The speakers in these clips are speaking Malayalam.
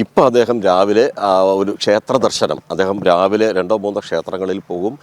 ഇപ്പോൾ അദ്ദേഹം രാവിലെ ഒരു ക്ഷേത്ര ദർശനം, അദ്ദേഹം രാവിലെ 2-3 ക്ഷേത്രങ്ങളിൽ പോകും.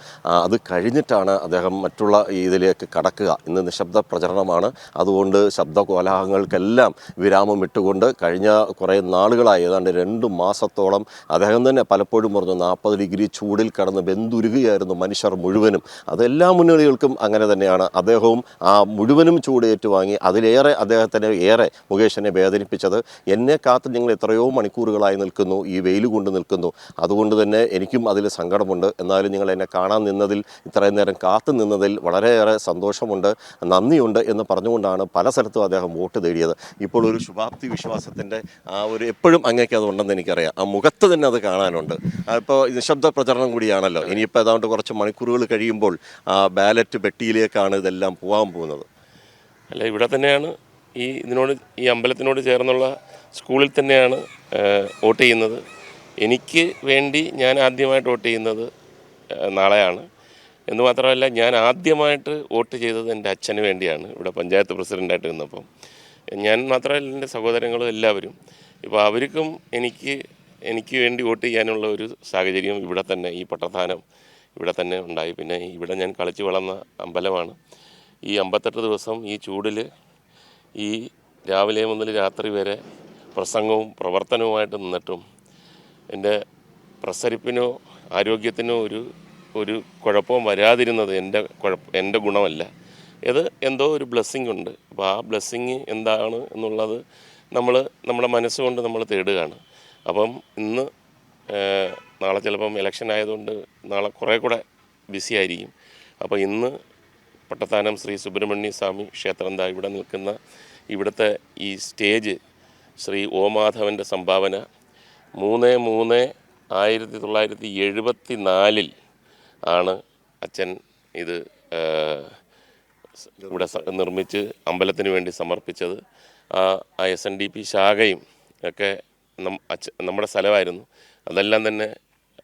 അത് കഴിഞ്ഞിട്ടാണ് അദ്ദേഹം മറ്റുള്ള ഇതിലേക്ക് കടക്കുക. ഇന്ന് നിശബ്ദ പ്രചരണമാണ്. അതുകൊണ്ട് ശബ്ദ കോലാഹലങ്ങൾക്കെല്ലാം വിരാമം ഇട്ടുകൊണ്ട് കഴിഞ്ഞ കുറേ നാളുകളായി, ഏതാണ്ട് 2 മാസത്തോളം അദ്ദേഹം തന്നെ പലപ്പോഴും പറഞ്ഞു 40 ഡിഗ്രി ചൂടിൽ കടന്ന് വെന്തുരുകയായിരുന്നു മനുഷ്യർ മുഴുവനും. അതെല്ലാ മുന്നണികൾക്കും അങ്ങനെ തന്നെയാണ്. അദ്ദേഹവും ആ മുഴുവനും ചൂട് ഏറ്റുവാങ്ങി. അതിലേറെ അദ്ദേഹത്തിനെ ഏറെ മുകേഷിനെ വേദനിപ്പിച്ചത്, എന്നെ കാത്ത് നിങ്ങൾ എത്രയോ മണിക്കൂറുകളായി നിൽക്കുന്നു, ഈ വെയിൽ കൊണ്ട് നിൽക്കുന്നു, അതുകൊണ്ട് തന്നെ എനിക്കും അതിൽ സങ്കടമുണ്ട്. എന്നാലും നിങ്ങൾ എന്നെ കാണാൻ നിന്നതിൽ, ഇത്രയും നേരം കാത്തു നിന്നതിൽ വളരെയേറെ സന്തോഷമുണ്ട്, നന്ദിയുണ്ട് എന്ന് പറഞ്ഞുകൊണ്ടാണ് പല സ്ഥലത്തും അദ്ദേഹം വോട്ട് തേടിയത്. ഇപ്പോൾ ഒരു ശുഭാപ്തി വിശ്വാസത്തിൻ്റെ ഒരു എപ്പോഴും അങ്ങേക്ക് അതുണ്ടെന്ന് എനിക്കറിയാം. ആ മുഖത്ത് തന്നെ അത് കാണാനുണ്ട്. ഇപ്പോൾ നിശബ്ദ പ്രചരണം കൂടിയാണല്ലോ. ഇനിയിപ്പോൾ ഏതാണ്ട് കുറച്ച് മണിക്കൂറുകൾ കഴിയുമ്പോൾ ബാലറ്റ് പെട്ടിയിലേക്കാണ് ഇതെല്ലാം പോകാൻ പോകുന്നത്. അല്ല, ഇവിടെ തന്നെയാണ് ഈ അമ്പലത്തിനോട് ചേർന്നുള്ള സ്കൂളിൽ തന്നെയാണ് വോട്ട് ചെയ്യുന്നത്. എനിക്ക് വേണ്ടി ഞാൻ ആദ്യമായിട്ട് വോട്ട് ചെയ്യുന്നത് നാളെയാണ്. എന്ന് മാത്രമല്ല, ഞാൻ ആദ്യമായിട്ട് വോട്ട് ചെയ്തത് എൻ്റെ അച്ഛന് വേണ്ടിയാണ്. ഇവിടെ പഞ്ചായത്ത് പ്രസിഡൻ്റായിട്ട് നിന്നപ്പം ഞാൻ മാത്രമല്ല, എൻ്റെ സഹോദരങ്ങളും എല്ലാവരും. ഇപ്പോൾ അവർക്കും എനിക്ക് വേണ്ടി വോട്ട് ചെയ്യാനുള്ള ഒരു സാഹചര്യം ഇവിടെ തന്നെ, ഈ പട്ടത്താനം ഇവിടെ തന്നെ ഉണ്ടായി. പിന്നെ ഇവിടെ ഞാൻ കളിച്ച് വളർന്ന അമ്പലമാണ്. ഈ 58 ദിവസം ഈ ചൂടിൽ, ഈ രാവിലെ മുതൽ രാത്രി വരെ പ്രസംഗവും പ്രവർത്തനവുമായിട്ട് നിന്നിട്ടും എൻ്റെ പ്രസരിപ്പിനോ ആരോഗ്യത്തിനോ ഒരു കുഴപ്പവും വരാതിരുന്നത് എൻ്റെ ഗുണമല്ല. ഇത് എന്തോ ഒരു ബ്ലെസ്സിങ് ഉണ്ട്. അപ്പോൾ ആ ബ്ലെസ്സിങ് എന്താണ് എന്നുള്ളത് നമ്മുടെ മനസ്സുകൊണ്ട് നമ്മൾ തേടുകയാണ്. അപ്പം ഇന്ന് നാളെ ചിലപ്പം ഇലക്ഷൻ ആയതുകൊണ്ട് നാളെ കുറേ കൂടെ ബിസി ആയിരിക്കും. അപ്പോൾ ഇന്ന് പട്ടത്താനം ശ്രീ സുബ്രഹ്മണ്യ സ്വാമി ക്ഷേത്രം എന്താ ഇവിടെ നിൽക്കുന്ന ഇവിടുത്തെ ഈ സ്റ്റേജ് ശ്രീ ഒ മാധവൻ്റെ സംഭാവന 3/3/1974 ആണ് അച്ഛൻ ഇത് ഇവിടെ നിർമ്മിച്ച് അമ്പലത്തിന് വേണ്ടി സമർപ്പിച്ചത്. ആ SNDP ശാഖയും ഒക്കെ നമ്മുടെ സ്ഥലമായിരുന്നു. അതെല്ലാം തന്നെ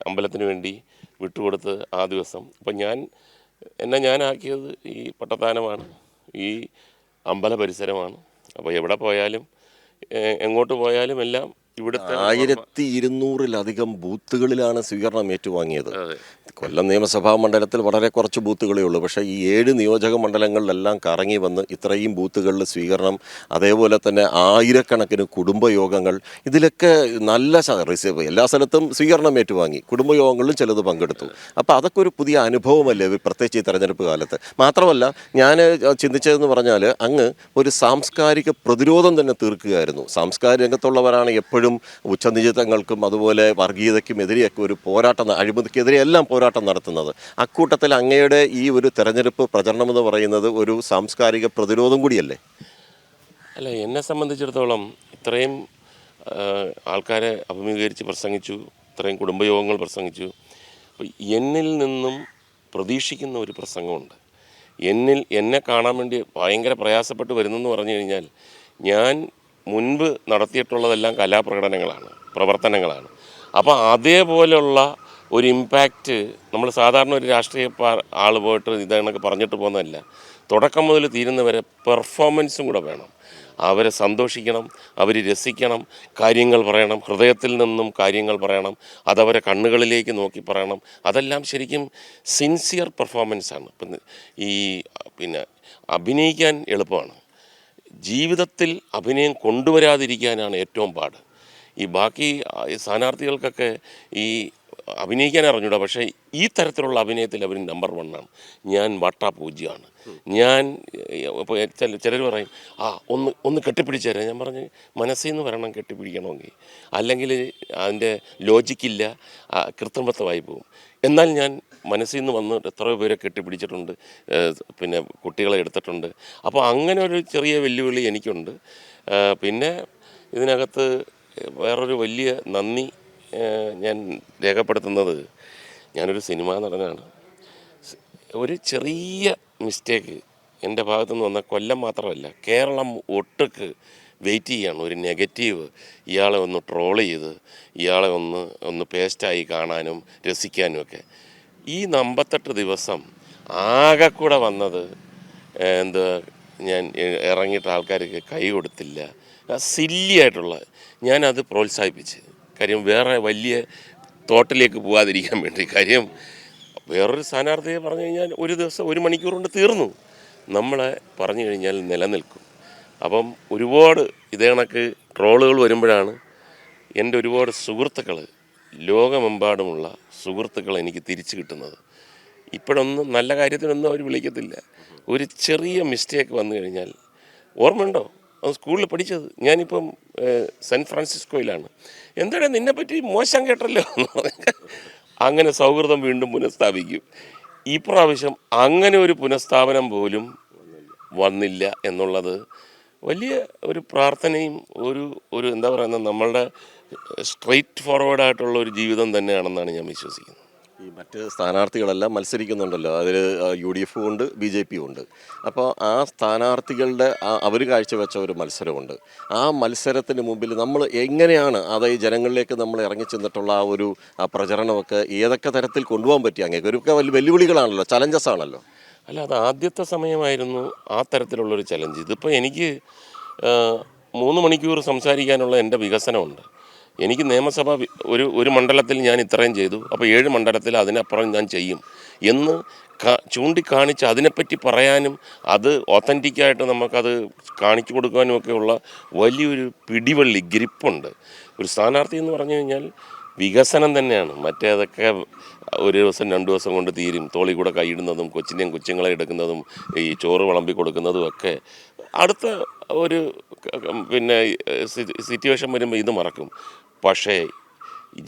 അമ്പലത്തിന് വേണ്ടി വിട്ടുകൊടുത്ത് ആ ദിവസം. അപ്പം ഞാനാക്കിയത് ഈ പട്ടത്താനമാണ്, ഈ അമ്പല പരിസരമാണ്. അപ്പോൾ എവിടെ പോയാലും എങ്ങോട്ട് പോയാലും എല്ലാം ഇവിടുത്തെ 1200-ലധികം ബൂത്തുകളിലാണ് സ്വീകരണം ഏറ്റുവാങ്ങിയത്. കൊല്ലം നിയമസഭാ മണ്ഡലത്തിൽ വളരെ കുറച്ച് ബൂത്തുകളേ ഉള്ളൂ. പക്ഷേ ഈ 7 നിയോജക മണ്ഡലങ്ങളിലെല്ലാം കറങ്ങി വന്ന് ഇത്രയും ബൂത്തുകളിൽ സ്വീകരണം, അതേപോലെ തന്നെ ആയിരക്കണക്കിന് കുടുംബയോഗങ്ങൾ, ഇതിലൊക്കെ നല്ല റിസീവ്, എല്ലാ സ്ഥലത്തും സ്വീകരണം ഏറ്റുവാങ്ങി, കുടുംബയോഗങ്ങളിലും ചിലത് പങ്കെടുത്തു. അപ്പോൾ അതൊക്കെ ഒരു പുതിയ അനുഭവമല്ലേ, പ്രത്യേകിച്ച് ഈ തെരഞ്ഞെടുപ്പ് കാലത്ത്. മാത്രമല്ല ഞാൻ ചിന്തിച്ചതെന്ന് പറഞ്ഞാൽ, അങ്ങ് ഒരു സാംസ്കാരിക പ്രതിരോധം തന്നെ തീർക്കുകയായിരുന്നു. സാംസ്കാരിക രംഗത്തുള്ളവരാണ് എപ്പോഴും ഉച്ചനീചിത്വങ്ങൾക്കും അതുപോലെ വർഗീയതയ്ക്കും എതിരെയൊക്കെ ഒരു പോരാട്ടം, അഴിമതിക്കെതിരെ എല്ലാം പോരാട്ടം നടത്തുന്നത്. അക്കൂട്ടത്തിൽ അങ്ങയുടെ ഈ ഒരു തെരഞ്ഞെടുപ്പ് പ്രചരണം എന്ന് പറയുന്നത് ഒരു സാംസ്കാരിക പ്രതിരോധം കൂടിയല്ലേ? അല്ല, എന്നെ സംബന്ധിച്ചിടത്തോളം ഇത്രയും ആൾക്കാരെ അഭിമുഖീകരിച്ച് പ്രസംഗിച്ചു, ഇത്രയും കുടുംബയോഗങ്ങൾ പ്രസംഗിച്ചു. അപ്പോൾ എന്നിൽ നിന്നും പ്രതീക്ഷിക്കുന്ന ഒരു പ്രസംഗമുണ്ട്. എന്നെ കാണാൻ വേണ്ടി ഭയങ്കര പ്രയാസപ്പെട്ട് വരുന്നെന്ന് പറഞ്ഞു കഴിഞ്ഞാൽ, ഞാൻ മുൻപ് നടത്തിയിട്ടുള്ളതെല്ലാം കലാപ്രകടനങ്ങളാണ്, പ്രവർത്തനങ്ങളാണ്. അപ്പോൾ അതേപോലെയുള്ള ഒരു ഇമ്പാക്റ്റ് നമ്മൾ സാധാരണ ഒരു രാഷ്ട്രീയ ആൾ പോയിട്ട് ഇതെന്നൊക്കെ പറഞ്ഞിട്ട് പോകുന്നതല്ല. തുടക്കം മുതൽ തീരുന്നവരെ പെർഫോമൻസും കൂടെ വേണം. അവരെ സന്തോഷിക്കണം, അവർ രസിക്കണം, കാര്യങ്ങൾ പറയണം, ഹൃദയത്തിൽ നിന്നും കാര്യങ്ങൾ പറയണം, അതവരെ കണ്ണുകളിലേക്ക് നോക്കി പറയണം. അതെല്ലാം ശരിക്കും സിൻസിയർ പെർഫോമൻസാണ്. പിന്നെ അഭിനയിക്കാൻ എളുപ്പമാണ്, ജീവിതത്തിൽ അഭിനയം കൊണ്ടുവരാതിരിക്കാനാണ് ഏറ്റവും പാട്. ബാക്കി സ്ഥാനാർത്ഥികൾക്കൊക്കെ അഭിനയിക്കാൻ അറിഞ്ഞൂടാ, പക്ഷേ ഈ തരത്തിലുള്ള അഭിനയത്തിൽ അവർ നമ്പർ 1ആണ്. ഞാൻ വട്ടാപൂജ്യമാണ്. ഇപ്പോൾ ചിലർ പറയും, ഒന്ന് കെട്ടിപ്പിടിച്ചേരാം. ഞാൻ പറഞ്ഞ്, മനസ്സിൽ നിന്ന് വരണം കെട്ടിപ്പിടിക്കണമെങ്കിൽ, അല്ലെങ്കിൽ അതിൻ്റെ ലോജിക്കില്ല, കൃത്രിമത്വമായി പോകും. എന്നാൽ ഞാൻ മനസ്സിൽ നിന്ന് വന്ന് എത്രയോ പേരെ കെട്ടിപ്പിടിച്ചിട്ടുണ്ട്, പിന്നെ കുട്ടികളെ എടുത്തിട്ടുണ്ട്. അപ്പോൾ അങ്ങനെ ഒരു ചെറിയ വെല്ലുവിളി എനിക്കുണ്ട്. പിന്നെ ഇതിനകത്ത് വേറൊരു വലിയ നന്ദി ഞാൻ രേഖപ്പെടുത്തുന്നത്, ഞാനൊരു സിനിമാ നടനാണ്. ഒരു ചെറിയ മിസ്റ്റേക്ക് എൻ്റെ ഭാഗത്തുനിന്ന് വന്ന കൊല്ലം മാത്രമല്ല, കേരളം ഒട്ടുക്ക് വെയിറ്റ് ചെയ്യാണ് ഒരു നെഗറ്റീവ്. ഇയാളെ ഒന്ന് ട്രോൾ ചെയ്ത്, ഇയാളെ ഒന്ന് പേസ്റ്റായി കാണാനും രസിക്കാനും ഒക്കെ. ഈ 58 ദിവസം ആകെ കൂടെ വന്നത് ഞാൻ ഇറങ്ങിയിട്ട് ആൾക്കാർക്ക് കൈ കൊടുത്തില്ല, സില്ലിയായിട്ടുള്ള. ഞാനത് പ്രോത്സാഹിപ്പിച്ച് കാര്യം വേറെ വലിയ തോട്ടിലേക്ക് പോകാതിരിക്കാൻ വേണ്ടി. കാര്യം വേറൊരു സ്ഥാനാർത്ഥിയെ പറഞ്ഞു കഴിഞ്ഞാൽ ഒരു ദിവസം 1 മണിക്കൂർ കൊണ്ട് തീർന്നു. നമ്മളെ പറഞ്ഞു കഴിഞ്ഞാൽ നിലനിൽക്കും. അപ്പം ഒരുപാട് ഇതേ കണക്ക് ട്രോളുകൾ വരുമ്പോഴാണ് എൻ്റെ ഒരുപാട് സുഹൃത്തുക്കൾ, ലോകമെമ്പാടുമുള്ള സുഹൃത്തുക്കൾ എനിക്ക് തിരിച്ചു കിട്ടുന്നത്. ഇപ്പോഴൊന്നും നല്ല കാര്യത്തിനൊന്നും അവർ വിളിക്കത്തില്ല. ഒരു ചെറിയ മിസ്റ്റേക്ക് വന്നു കഴിഞ്ഞാൽ, ഓർമ്മയുണ്ടോ അത് സ്കൂളിൽ പഠിച്ചത്, ഞാനിപ്പം സെൻറ്റ് ഫ്രാൻസിസ്കോയിലാണ്, എന്താണ് നിന്നെപ്പറ്റി മോശം കേട്ടല്ലോ എന്ന് പറഞ്ഞാൽ അങ്ങനെ സൗഹൃദം വീണ്ടും പുനഃസ്ഥാപിക്കും. ഇപ്രാവശ്യം അങ്ങനെ ഒരു പുനഃസ്ഥാപനം പോലും വന്നില്ല എന്നുള്ളത് വലിയ ഒരു പ്രാർത്ഥനയും ഒരു ഒരു എന്താ പറയുന്നത്, നമ്മളുടെ സ്ട്രെയിറ്റ് ഫോർവേഡായിട്ടുള്ള ഒരു ജീവിതം തന്നെയാണെന്നാണ് ഞാൻ വിശ്വസിക്കുന്നത്. ഈ മറ്റ് സ്ഥാനാർത്ഥികളെല്ലാം മത്സരിക്കുന്നുണ്ടല്ലോ, അതിൽ UDF ഉണ്ട്, BJP ഉണ്ട്. അപ്പോൾ ആ സ്ഥാനാർത്ഥികളുടെ അവർ കാഴ്ചവെച്ച ഒരു മത്സരമുണ്ട്. ആ മത്സരത്തിന് മുമ്പിൽ നമ്മൾ എങ്ങനെയാണ് അത് ഈ ജനങ്ങളിലേക്ക് നമ്മൾ ഇറങ്ങിച്ചെന്നിട്ടുള്ള ആ പ്രചരണമൊക്കെ ഏതൊക്കെ തരത്തിൽ കൊണ്ടുപോകാൻ പറ്റി? അങ്ങേക്ക് ഒരു വലിയ വെല്ലുവിളികളാണല്ലോ, ചലഞ്ചസ് ആണല്ലോ. അല്ല, അത് ആദ്യത്തെ സമയമായിരുന്നു ആ തരത്തിലുള്ളൊരു ചലഞ്ച്. ഇതിപ്പോൾ എനിക്ക് 3 മണിക്കൂർ സംസാരിക്കാനുള്ള എൻ്റെ വികസനമുണ്ട്. എനിക്ക് നിയമസഭ ഒരു മണ്ഡലത്തിൽ ഞാൻ ഇത്രയും ചെയ്തു, അപ്പോൾ 7 മണ്ഡലത്തിൽ അതിനപ്പുറം ഞാൻ ചെയ്യും എന്ന് ചൂണ്ടിക്കാണിച്ച് അതിനെപ്പറ്റി പറയാനും അത് ഒത്തൻറ്റിക്കായിട്ട് നമുക്കത് കാണിച്ചു കൊടുക്കാനുമൊക്കെയുള്ള വലിയൊരു പിടിവള്ളി ഗ്രിപ്പുണ്ട്. ഒരു സ്ഥാനാർത്ഥി എന്ന് പറഞ്ഞു കഴിഞ്ഞാൽ വികസനം തന്നെയാണ്. മറ്റേതൊക്കെ ഒരു ദിവസം 2 ദിവസം കൊണ്ട് തീരും. തോളിൽ കൂടെ കൈയിടുന്നതും കൊച്ചുങ്ങളെ എടുക്കുന്നതും ഈ ചോറ് വിളമ്പി കൊടുക്കുന്നതും ഒക്കെ അടുത്ത ഒരു പിന്നെ സിറ്റുവേഷൻ വരുമ്പോൾ ഇത് മറക്കും. പക്ഷേ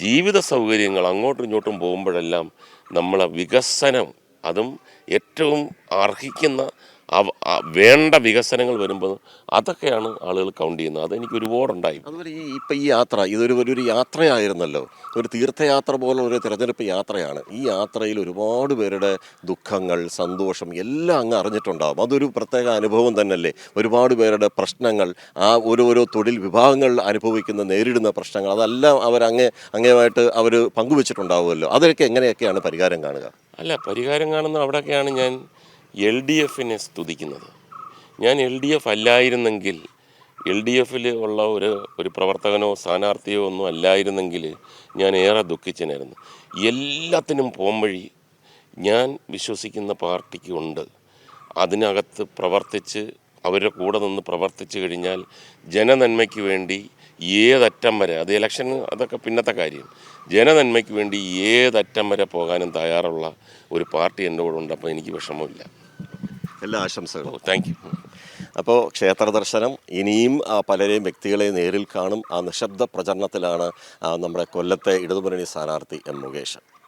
ജീവിത സൗകര്യങ്ങൾ അങ്ങോട്ടും ഇങ്ങോട്ടും പോകുമ്പോഴെല്ലാം നമ്മളെ വികസനം, അതും ഏറ്റവും അർഹിക്കുന്ന വേണ്ട വികസനങ്ങൾ വരുമ്പോൾ അതൊക്കെയാണ് ആളുകൾ കൗണ്ട് ചെയ്യുന്നത്. അതെനിക്ക് ഒരുപാടുണ്ടായി. അതുപോലെ ഇപ്പം ഈ യാത്ര ഒരു യാത്രയായിരുന്നല്ലോ, ഒരു തീർത്ഥയാത്ര പോലെ ഒരു തിരഞ്ഞെടുപ്പ് യാത്രയാണ്. ഈ യാത്രയിൽ ഒരുപാട് പേരുടെ ദുഃഖങ്ങൾ, സന്തോഷം എല്ലാം അങ്ങ് അറിഞ്ഞിട്ടുണ്ടാകും. അതൊരു പ്രത്യേക അനുഭവം തന്നെയല്ലേ? ഒരുപാട് പേരുടെ പ്രശ്നങ്ങൾ, ആ ഓരോരോ തൊഴിൽ വിഭാഗങ്ങൾ നേരിടുന്ന പ്രശ്നങ്ങൾ, അതെല്ലാം അങ്ങേമായിട്ട് അവർ പങ്കുവെച്ചിട്ടുണ്ടാവുമല്ലോ. അതൊക്കെ എങ്ങനെയൊക്കെയാണ് പരിഹാരം കാണുക? അല്ല, പരിഹാരം കാണുന്ന അവിടെയൊക്കെയാണ് ഞാൻ LDFനെ സ്തുതിക്കുന്നത്. ഞാൻ LDF അല്ലായിരുന്നെങ്കിൽ, LDFിൽ ഉള്ള ഒരു പ്രവർത്തകനോ സ്ഥാനാർത്ഥിയോ ഒന്നും അല്ലായിരുന്നെങ്കിൽ ഞാൻ ഏറെ ദുഃഖിച്ചനായിരുന്നു. എല്ലാത്തിനും പോംവഴി ഞാൻ വിശ്വസിക്കുന്ന പാർട്ടിക്ക് ഉണ്ട്. അതിനകത്ത് പ്രവർത്തിച്ച് അവരുടെ കൂടെ നിന്ന് പ്രവർത്തിച്ചു കഴിഞ്ഞാൽ ജനനന്മയ്ക്ക് വേണ്ടി ഏതറ്റം വരെ, അത് ഇലക്ഷൻ അതൊക്കെ പിന്നത്തെ കാര്യം, ജനനന്മയ്ക്ക് വേണ്ടി ഏതറ്റം വരെ പോകാനും തയ്യാറുള്ള ഒരു പാർട്ടി എൻ്റെ കൂടെ ഉണ്ട്. അപ്പോൾ എനിക്ക് വിഷമമില്ല. എല്ലാ ആശംസകളും. Thank you. അപ്പോൾ ക്ഷേത്ര ദർശനം ഇനിയും പലരെയും വ്യക്തികളെ നേരിൽ കാണും. ആ നിശബ്ദ പ്രചരണത്തിലാണ് നമ്മുടെ കൊല്ലത്തെ ഇടതുമുന്നണി സ്ഥാനാർത്ഥി M. മുകേഷ്.